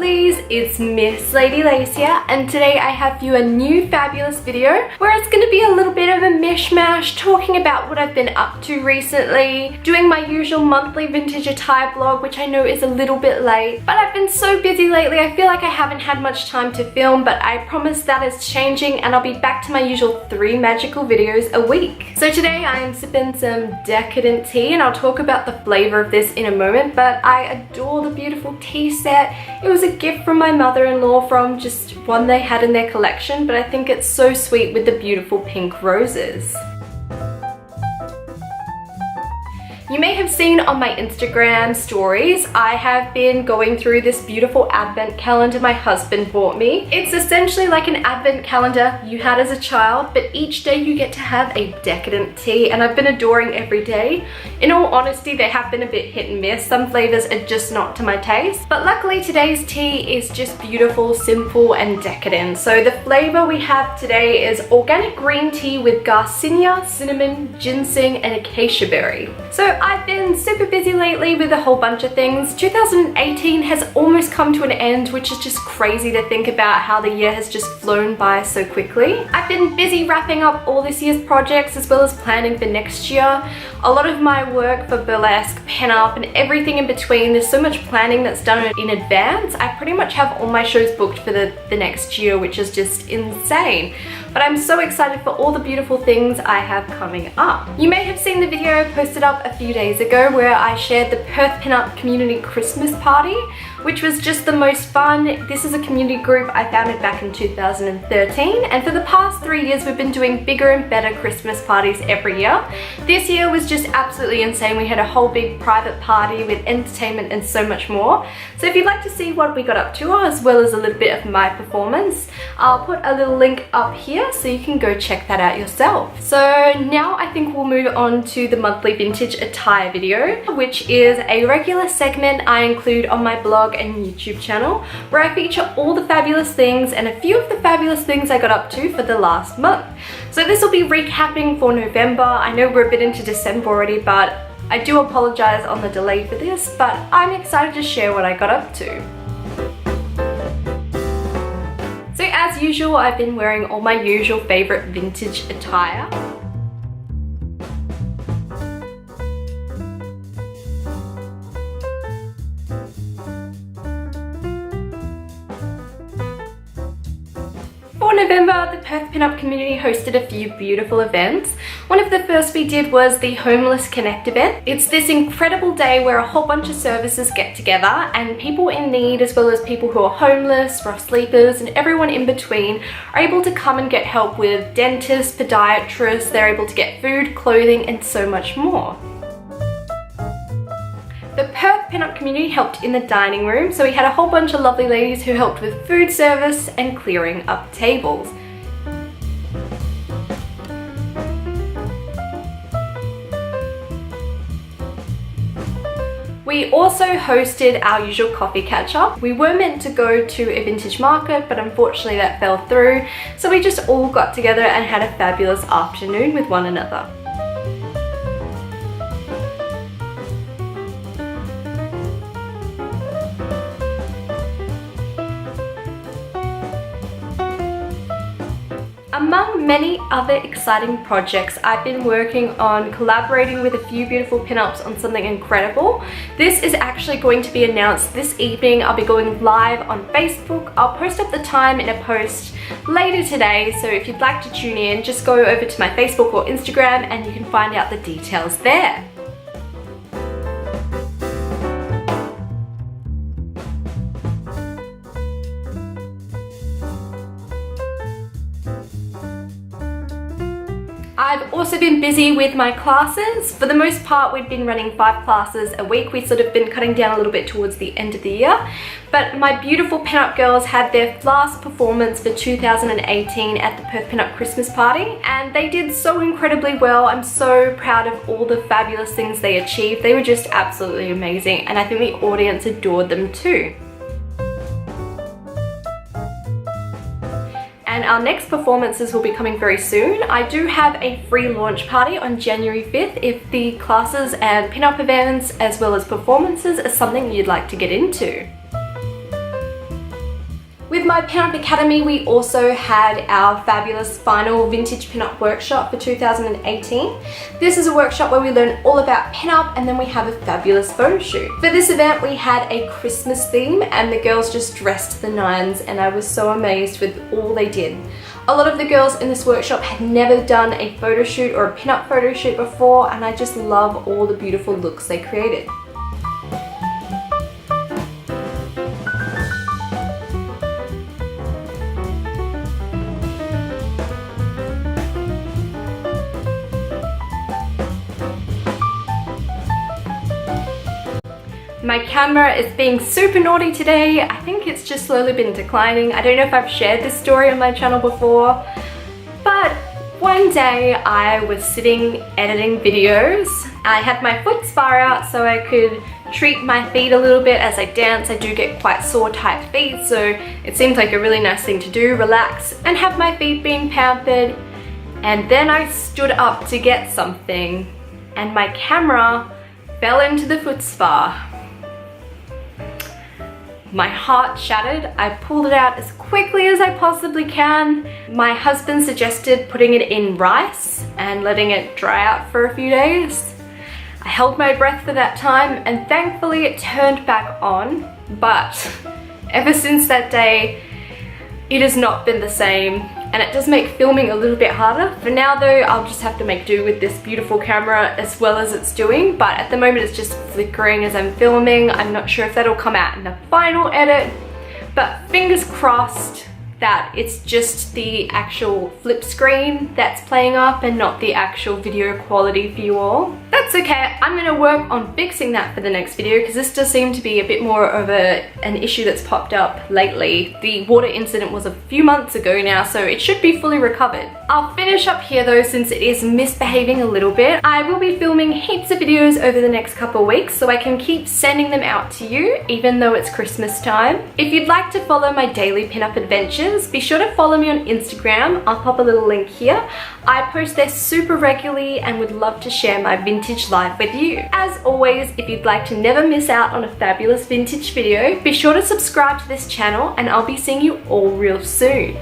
lovelies, it's Miss Lady Lace here, and today I have for you a new fabulous video where it's going to be a little bit of a mishmash, talking about what I've been up to recently, doing my usual monthly vintage attire blog, which I know is a little bit late, but I've been so busy lately I feel like I haven't had much time to film, but I promise that is changing and I'll be back to my usual 3 magical videos a week. So today I am sipping some decadent tea, and I'll talk about the flavor of this in a moment, but I adore the beautiful tea set. It was a gift from my mother-in-law from just one they had in their collection, but I think it's so sweet with the beautiful pink roses. You may have seen on my Instagram stories, I have been going through this beautiful advent calendar my husband bought me. It's essentially like an advent calendar you had as a child, but each day you get to have a decadent tea, and I've been adoring every day. In all honesty, they have been a bit hit and miss. Some flavors are just not to my taste, but luckily today's tea is just beautiful, simple, and decadent. So the flavor we have today is organic green tea with garcinia, cinnamon, ginseng, and acacia berry. So I've been super busy lately with a whole bunch of things. 2018 has almost come to an end, which is just crazy to think about how the year has just flown by so quickly. I've been busy wrapping up all this year's projects as well as planning for next year. A lot of my work for Burlesque, Pinup, and everything in between, there's so much planning that's done in advance. I pretty much have all my shows booked for the next year, which is just insane. But I'm so excited for all the beautiful things I have coming up. You may have seen the video posted up a few days ago where I shared the Perth Pinup Community Christmas Party, which was just the most fun. This is a community group I founded back in 2013, and for the past 3 years we've been doing bigger and better Christmas parties every year. This year was just absolutely insane. We had a whole big private party with entertainment and so much more. So if you'd like to see what we got up to, as well as a little bit of my performance, I'll put a little link up here so you can go check that out yourself. So now I think we'll move on to the monthly vintage attire video, which is a regular segment I include on my blog and YouTube channel, where I feature all the fabulous things and a few of the fabulous things I got up to for the last month. So this will be recapping for November. I know we're a bit into December already, but I do apologize on the delay for this, but I'm excited to share what I got up to. So as usual, I've been wearing all my usual favorite vintage attire. For November, the Perth Pinup community hosted a few beautiful events. One of the first we did was the Homeless Connect event. It's this incredible day where a whole bunch of services get together, and people in need, as well as people who are homeless, rough sleepers, and everyone in between are able to come and get help with dentists, podiatrists. They're able to get food, clothing, and so much more. The Perth Pinup community helped in the dining room, so we had a whole bunch of lovely ladies who helped with food service and clearing up tables. We also hosted our usual coffee catch-up. We were meant to go to a vintage market, but unfortunately that fell through, so we just all got together and had a fabulous afternoon with one another. Among many other exciting projects, I've been working on collaborating with a few beautiful pinups on something incredible. This is actually going to be announced this evening. I'll be going live on Facebook. I'll post up the time in a post later today, so if you'd like to tune in, just go over to my Facebook or Instagram and you can find out the details there. I've also been busy with my classes. For the most part, we've been running 5 classes a week. We've sort of been cutting down a little bit towards the end of the year. But my beautiful pinup girls had their last performance for 2018 at the Perth Pinup Christmas Party, and they did so incredibly well. I'm so proud of all the fabulous things they achieved. They were just absolutely amazing, and I think the audience adored them too. And our next performances will be coming very soon. I do have a free launch party on January 5th if the classes and pinup events as well as performances are something you'd like to get into. With my Pinup Academy, we also had our fabulous final vintage pinup workshop for 2018. This is a workshop where we learn all about pinup and then we have a fabulous photo shoot. For this event, we had a Christmas theme and the girls just dressed to the nines, and I was so amazed with all they did. A lot of the girls in this workshop had never done a photo shoot or a pinup photo shoot before, and I just love all the beautiful looks they created. My camera is being super naughty today. I think it's just slowly been declining. I don't know if I've shared this story on my channel before, but one day I was sitting editing videos. I had my foot spa out so I could treat my feet a little bit as I dance. I do get quite sore tight feet, so it seems like a really nice thing to do, relax and have my feet being pampered. And then I stood up to get something and my camera fell into the foot spa. My heart shattered. I pulled it out as quickly as I possibly can. My husband suggested putting it in rice and letting it dry out for a few days. I held my breath for that time and thankfully it turned back on, but ever since that day, it has not been the same, and it does make filming a little bit harder. For now though, I'll just have to make do with this beautiful camera as well as it's doing, but at the moment it's just flickering as I'm filming. I'm not sure if that'll come out in the final edit, but fingers crossed that it's just the actual flip screen that's playing up and not the actual video quality for you all. That's okay, I'm gonna work on fixing that for the next video because this does seem to be a bit more of an issue that's popped up lately. The water incident was a few months ago now, so it should be fully recovered. I'll finish up here though since it is misbehaving a little bit. I will be filming heaps of videos over the next couple of weeks so I can keep sending them out to you even though it's Christmas time. If you'd like to follow my daily pinup adventures, be sure to follow me on Instagram. I'll pop a little link here. I post there super regularly and would love to share my vintage life with you. As always, if you'd like to never miss out on a fabulous vintage video, be sure to subscribe to this channel and I'll be seeing you all real soon.